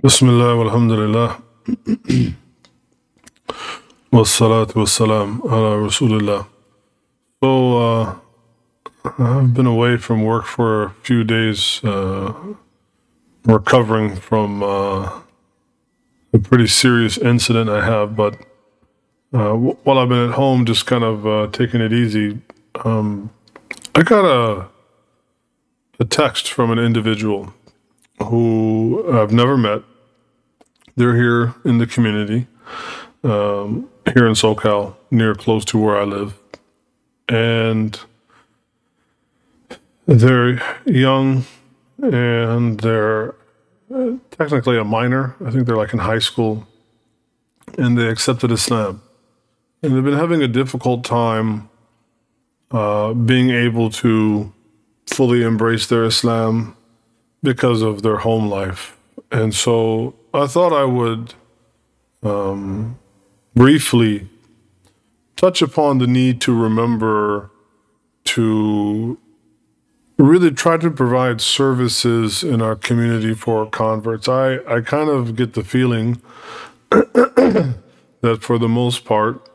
Bismillah walhamdulillah wassalatu wassalam ala rasulillah. So I've been away from work for a few days, recovering from a pretty serious incident I have. But while I've been at home, just kind of taking it easy, I got a text from an individual who I've never met. They're here in the community, here in SoCal, close to where I live. And they're young and they're technically a minor. I think they're like in high school. And they accepted Islam. And they've been having a difficult time being able to fully embrace their Islam because of their home life. And so I thought I would briefly touch upon the need to remember to really try to provide services in our community for converts. I kind of get the feeling that for the most part,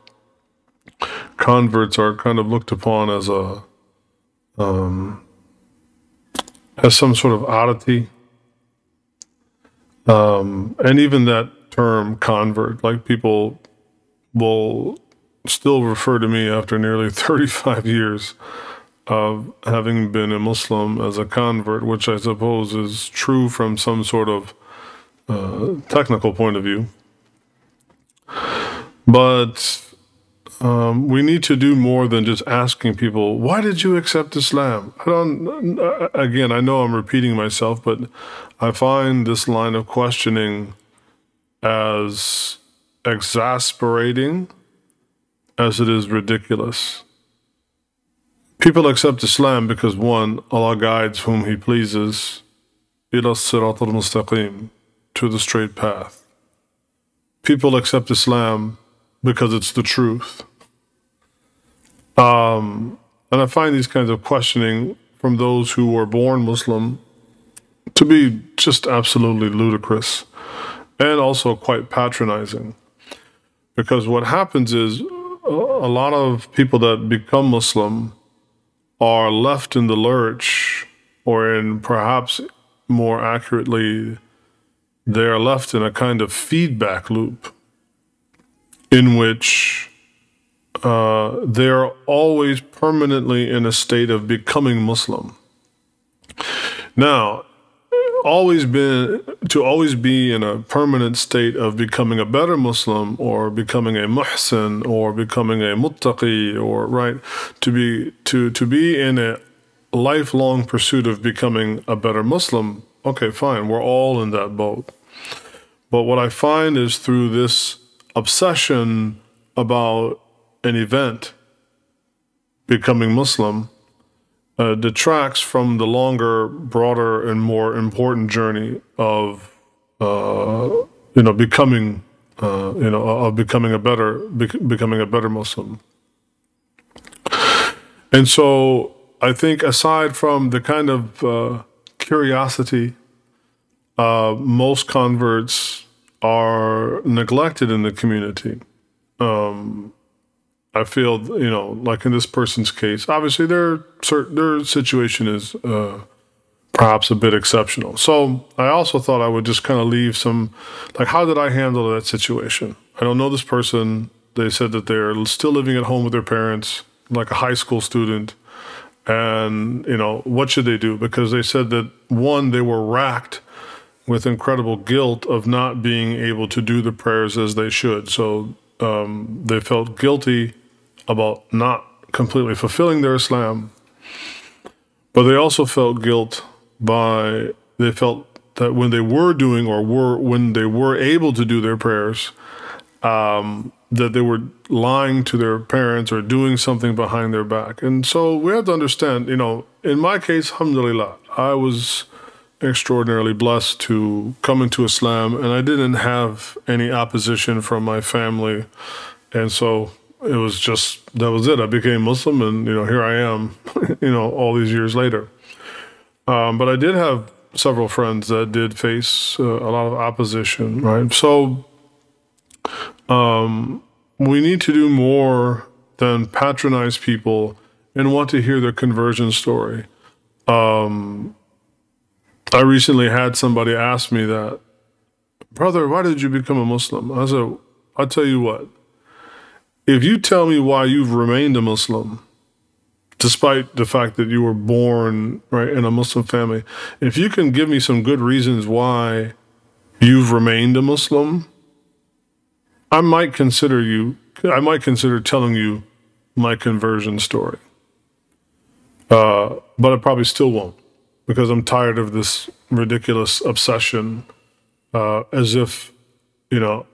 converts are kind of looked upon as some sort of oddity. And even that term convert, like people will still refer to me after nearly 35 years of having been a Muslim as a convert, which I suppose is true from some sort of technical point of view. But we need to do more than just asking people, why did you accept Islam? Again, I know I'm repeating myself, but I find this line of questioning as exasperating as it is ridiculous. People accept Islam because, one, Allah guides whom He pleases, ila sirat al-mustaqim, to the straight path. People accept Islam because it's the truth. And I find these kinds of questioning from those who were born Muslim to be just absolutely ludicrous and also quite patronizing. Because what happens is a lot of people that become Muslim are left in the lurch, or in perhaps more accurately, they are left in a kind of feedback loop in which they are always permanently in a state of becoming Muslim. Now, always be in a permanent state of becoming a better Muslim, or becoming a muhsin, or becoming a muttaqi, or to be in a lifelong pursuit of becoming a better Muslim. Okay, fine, we're all in that boat. But what I find is through this obsession about an event, becoming Muslim, detracts from the longer, broader, and more important journey of, becoming a better Muslim. And so I think, aside from the kind of curiosity, most converts are neglected in the community. I feel, like in this person's case, obviously their situation is perhaps a bit exceptional. So I also thought I would just kind of leave some, like, how did I handle that situation? I don't know this person. They said that they're still living at home with their parents, like a high school student. And, what should they do? Because they said that, one, they were racked with incredible guilt of not being able to do the prayers as they should. So they felt guilty about not completely fulfilling their Islam, but they also felt they felt that when they were doing, when they were able to do their prayers, that they were lying to their parents or doing something behind their back. And so we have to understand, in my case, alhamdulillah, I was extraordinarily blessed to come into Islam, and I didn't have any opposition from my family. And so it was that was it. I became Muslim, and, here I am, all these years later. But I did have several friends that did face a lot of opposition, right? So we need to do more than patronize people and want to hear their conversion story. I recently had somebody ask me that, brother, why did you become a Muslim? I said, I'll tell you what, if you tell me why you've remained a Muslim, despite the fact that you were born right in a Muslim family, if you can give me some good reasons why you've remained a Muslim, I might consider telling you my conversion story. But I probably still won't, because I'm tired of this ridiculous obsession, as if, you're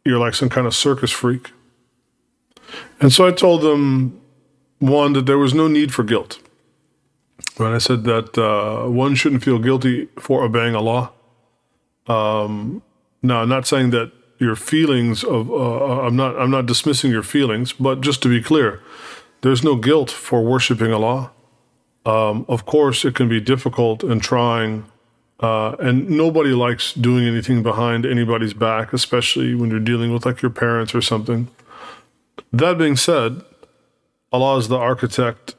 like some kind of circus freak. And so I told them, one, that there was no need for guilt. Right? I said that one shouldn't feel guilty for obeying Allah. Now, I'm not saying that your feelings of, I'm not dismissing your feelings, but just to be clear, there's no guilt for worshiping Allah. Of course, it can be difficult and trying, and nobody likes doing anything behind anybody's back, especially when you're dealing with like your parents or something. That being said, Allah is the architect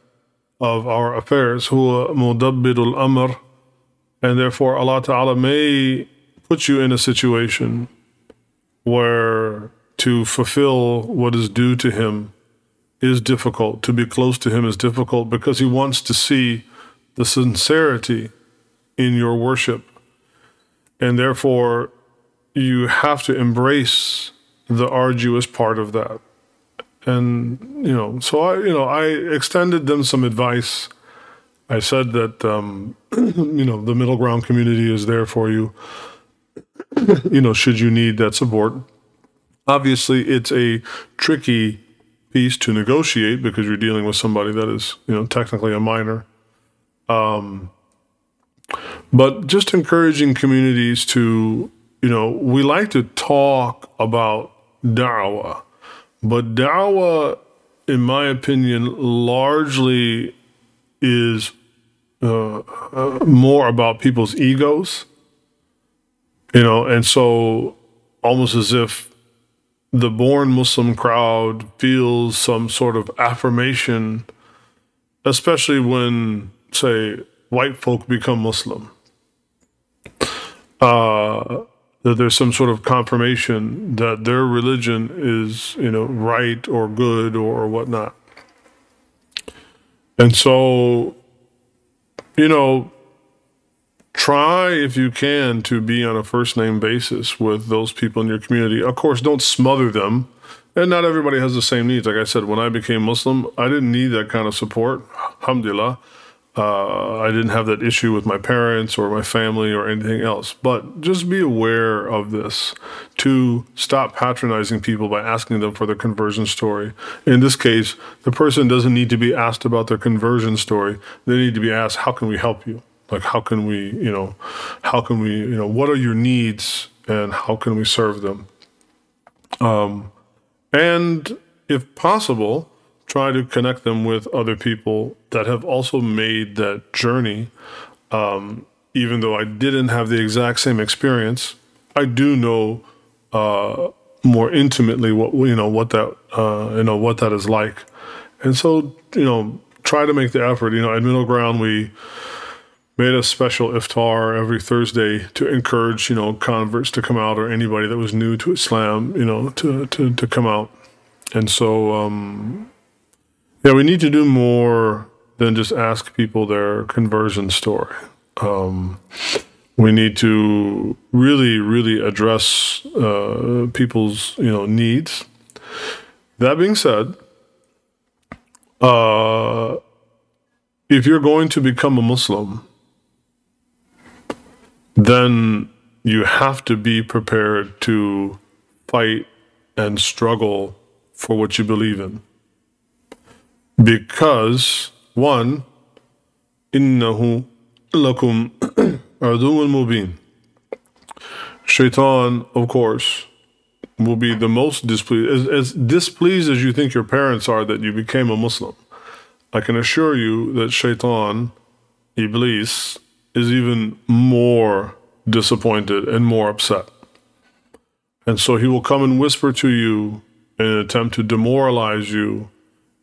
of our affairs, huwa mudabbirul amr, and therefore Allah Ta'ala may put you in a situation where to fulfill what is due to Him is difficult, to be close to Him is difficult, because He wants to see the sincerity in your worship. And therefore, you have to embrace the arduous part of that. And, so I extended them some advice. I said that, the middle ground community is there for you, should you need that support. Obviously, it's a tricky piece to negotiate because you're dealing with somebody that is, technically a minor. But just encouraging communities to, we like to talk about da'wah, but da'wah, in my opinion, largely is more about people's egos, and so almost as if the born Muslim crowd feels some sort of affirmation, especially when, say, white folk become Muslim, that there's some sort of confirmation that their religion is, right or good or whatnot. And so, try, if you can, to be on a first-name basis with those people in your community. Of course, don't smother them. And not everybody has the same needs. Like I said, when I became Muslim, I didn't need that kind of support. Alhamdulillah. I didn't have that issue with my parents or my family or anything else. But just be aware of this, to stop patronizing people by asking them for their conversion story. In this case, the person doesn't need to be asked about their conversion story. They need to be asked, how can we help you? Like, how can we, what are your needs and how can we serve them? And if possible, try to connect them with other people that have also made that journey. Even though I didn't have the exact same experience, I do know more intimately what that is like. And so, try to make the effort. At Middle Ground, we made a special iftar every Thursday to encourage, converts to come out, or anybody that was new to Islam, to come out. And so, we need to do more than just ask people their conversion story. We need to really, really address people's, needs. That being said, if you're going to become a Muslim, then you have to be prepared to fight and struggle for what you believe in. Because, one, إِنَّهُ لَكُمْ عَدُوٌّ مُبِينٌ. Shaitan, of course, will be the most displeased, as displeased as you think your parents are that you became a Muslim. I can assure you that Shaitan, Iblis, is even more disappointed and more upset. And so he will come and whisper to you in an attempt to demoralize you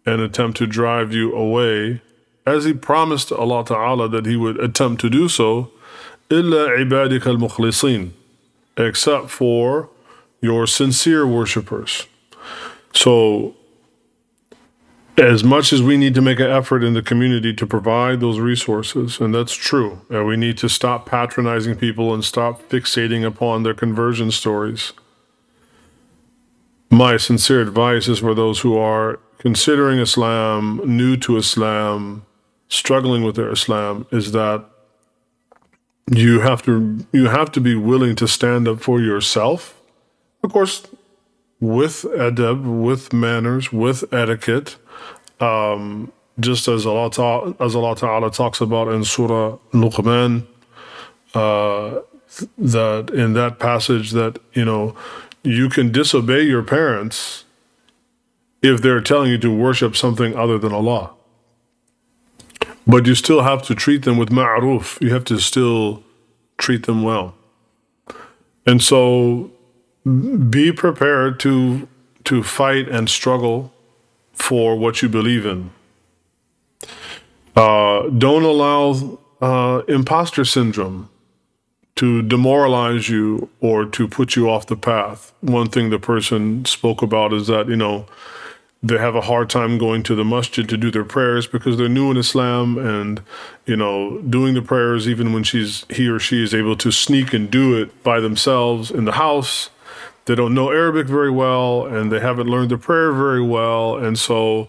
and attempt to drive you away, as he promised to Allah Ta'ala that he would attempt to do so, إِلَّا عِبَادِكَ الْمُخْلِصِينَ, except for your sincere worshipers. So, as much as we need to make an effort in the community to provide those resources, and that's true, and we need to stop patronizing people and stop fixating upon their conversion stories, my sincere advice is for those who are considering Islam, new to Islam, struggling with their Islam, is that you have to be willing to stand up for yourself, of course, with adab, with manners, with etiquette, just as Allah Ta'ala talks about in Surah Luqman, that in that passage that, you can disobey your parents if they're telling you to worship something other than Allah. But you still have to treat them with ma'ruf. You have to still treat them well. And so be prepared to fight and struggle for what you believe in. Don't allow imposter syndrome to demoralize you or to put you off the path. One thing the person spoke about is that, they have a hard time going to the masjid to do their prayers because they're new in Islam, and, doing the prayers, even when he or she is able to sneak and do it by themselves in the house, they don't know Arabic very well, and they haven't learned the prayer very well. And so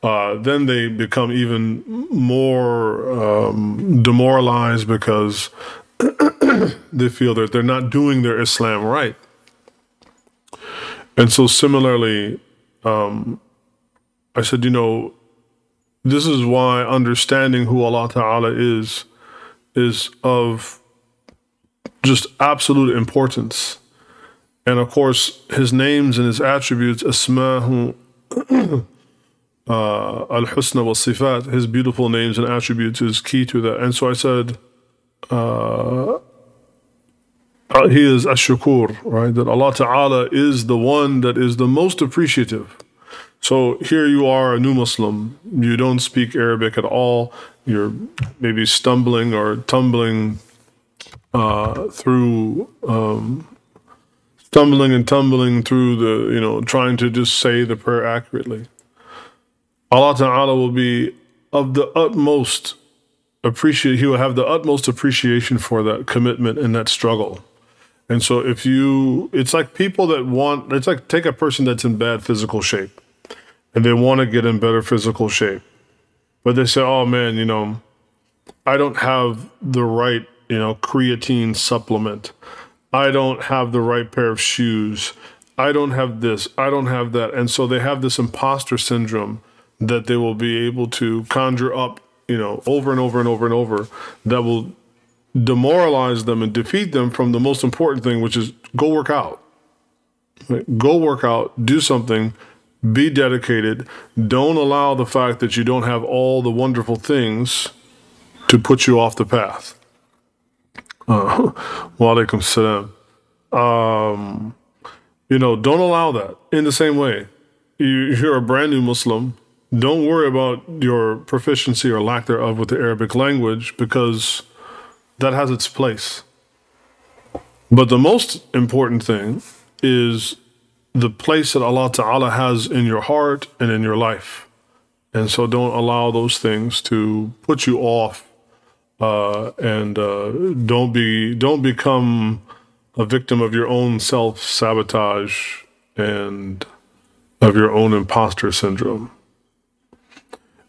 then they become even more demoralized because they feel that they're not doing their Islam right. And so similarly, I said, this is why understanding who Allah Ta'ala is of just absolute importance. And of course, his names and his attributes, asma'hu al-husna wa sifat, his beautiful names and attributes is key to that. And so I said, he is ash-shakur, right? That Allah Ta'ala is the one that is the most appreciative. So here you are, a new Muslim. You don't speak Arabic at all. You're maybe stumbling or tumbling through, stumbling and tumbling through the, trying to just say the prayer accurately. Allah Ta'ala will be of the utmost he will have the utmost appreciation for that commitment and that struggle. And so it's like people that it's like take a person that's in bad physical shape and they want to get in better physical shape. But they say, oh man, I don't have the right, creatine supplement. I don't have the right pair of shoes. I don't have this. I don't have that. And so they have this imposter syndrome that they will be able to conjure up, over and over and over and over, that will demoralize them and defeat them from the most important thing, which is go work out. Right? Go work out, do something, be dedicated. Don't allow the fact that you don't have all the wonderful things to put you off the path. Wa alaikum salam. Don't allow that. In the same way, you're a brand new Muslim. Don't worry about your proficiency or lack thereof with the Arabic language, because that has its place. But the most important thing is the place that Allah Ta'ala has in your heart and in your life. And so don't allow those things to put you off, and don't become a victim of your own self-sabotage and of your own imposter syndrome.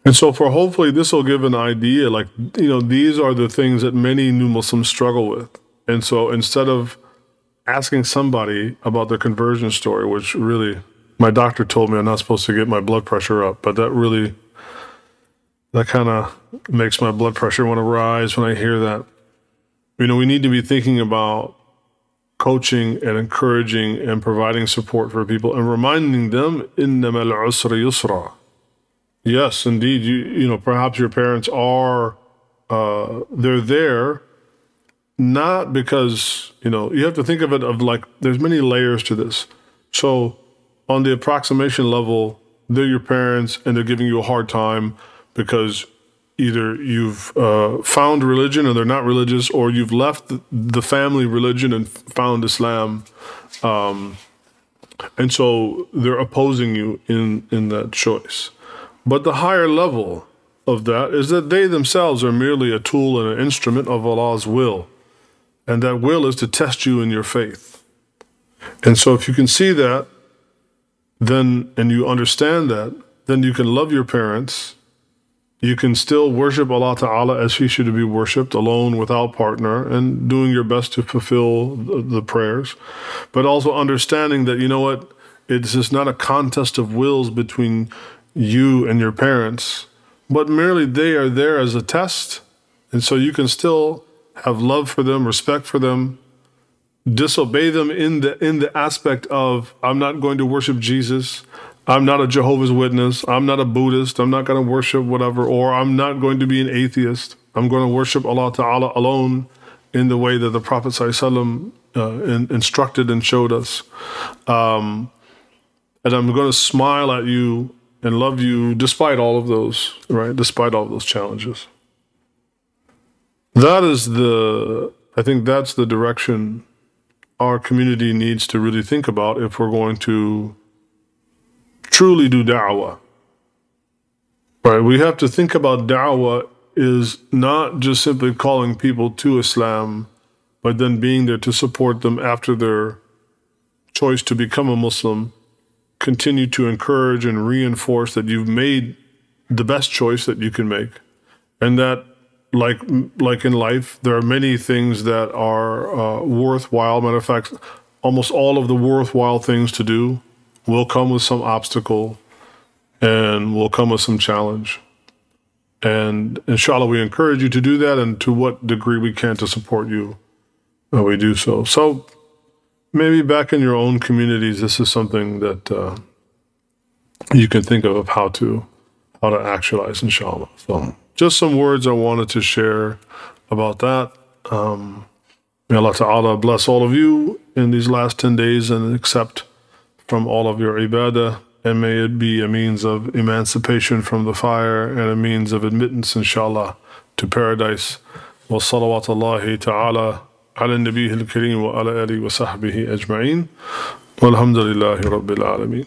And so hopefully this will give an idea, these are the things that many new Muslims struggle with. And so instead of asking somebody about their conversion story, which really, my doctor told me I'm not supposed to get my blood pressure up, but that kind of makes my blood pressure want to rise when I hear that. We need to be thinking about coaching and encouraging and providing support for people and reminding them, إِنَّمَا الْعُسْرِ يُسْرًا. Yes, indeed. Perhaps your parents are, they're there not because, you have to think of it of like, there's many layers to this. So on the approximation level, they're your parents and they're giving you a hard time because either you've found religion and they're not religious, or you've left the family religion and found Islam. And so they're opposing you in that choice. But the higher level of that is that they themselves are merely a tool and an instrument of Allah's will. And that will is to test you in your faith. And so if you can see that, then, and you understand that, then you can love your parents. You can still worship Allah Ta'ala as He should be worshipped, alone, without partner, and doing your best to fulfill the prayers. But also understanding that, it's just not a contest of wills between you and your parents, but merely they are there as a test. And so you can still have love for them, respect for them, disobey them in the aspect of, I'm not going to worship Jesus, I'm not a Jehovah's Witness, I'm not a Buddhist, I'm not going to worship whatever, or I'm not going to be an atheist. I'm going to worship Allah Ta'ala alone in the way that the Prophet ﷺ instructed and showed us. And I'm going to smile at you and love you despite all of those, right? Despite all of those challenges. I think that's the direction our community needs to really think about if we're going to truly do da'wah. Right? We have to think about da'wah is not just simply calling people to Islam, but then being there to support them after their choice to become a Muslim, continue to encourage and reinforce that you've made the best choice that you can make. And that, like in life, there are many things that are worthwhile. Matter of fact, almost all of the worthwhile things to do will come with some obstacle and will come with some challenge. And inshallah, we encourage you to do that, and to what degree we can to support you, we do so. So maybe back in your own communities, this is something that you can think of how to actualize, inshallah. So just some words I wanted to share about that. May Allah Ta'ala bless all of you in these last 10 days and accept from all of your ibadah, and may it be a means of emancipation from the fire and a means of admittance, inshallah, to paradise. Wa salawatullahi ta'ala ala nabiyhi al-kareem wa ala alihi wa sahbihi ajma'in. Walhamdulillahi rabbil alameen.